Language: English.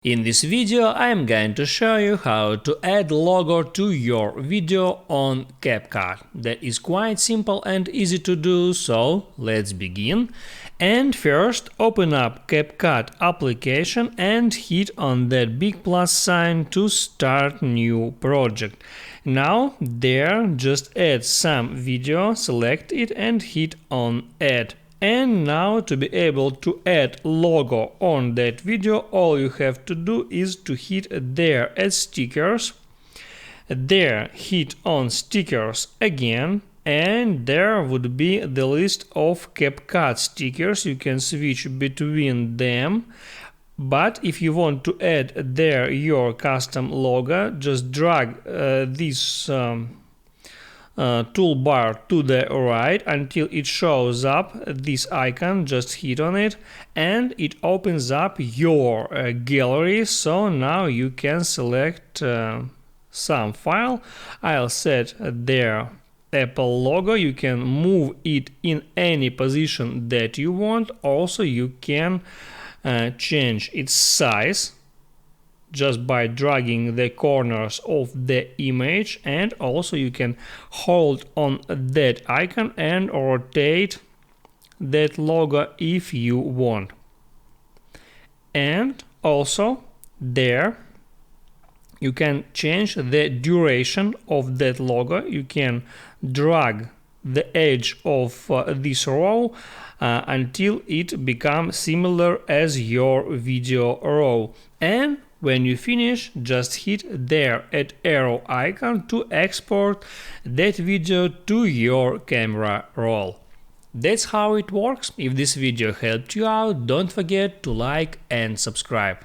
In this video I am going to show you how to add logo to your video on Capcut. That is quite simple and easy to do, so let's begin. And first open up Capcut application and hit on that big plus sign to start new project. Now there just add some video, select it and hit on add. And now to be able to add logo on that video, all you have to do is to hit there add stickers, there hit on stickers again, and there would be the list of Capcut stickers. You can switch between them. But if you want to add there your custom logo, just drag this toolbar to the right until it shows up this icon. Just hit on it and it opens up your gallery. So now you can select some file. I'll set there Apple logo. You can move it in any position that you want. Also you can change its size just by dragging the corners of the image, and also you can hold on that icon and rotate that logo if you want. And also there you can change the duration of that logo. You can drag the edge of this row until it becomes similar as your video row. And when you finish, just hit there add arrow icon to export that video to your camera roll. That's how it works. If this video helped you out, don't forget to like and subscribe.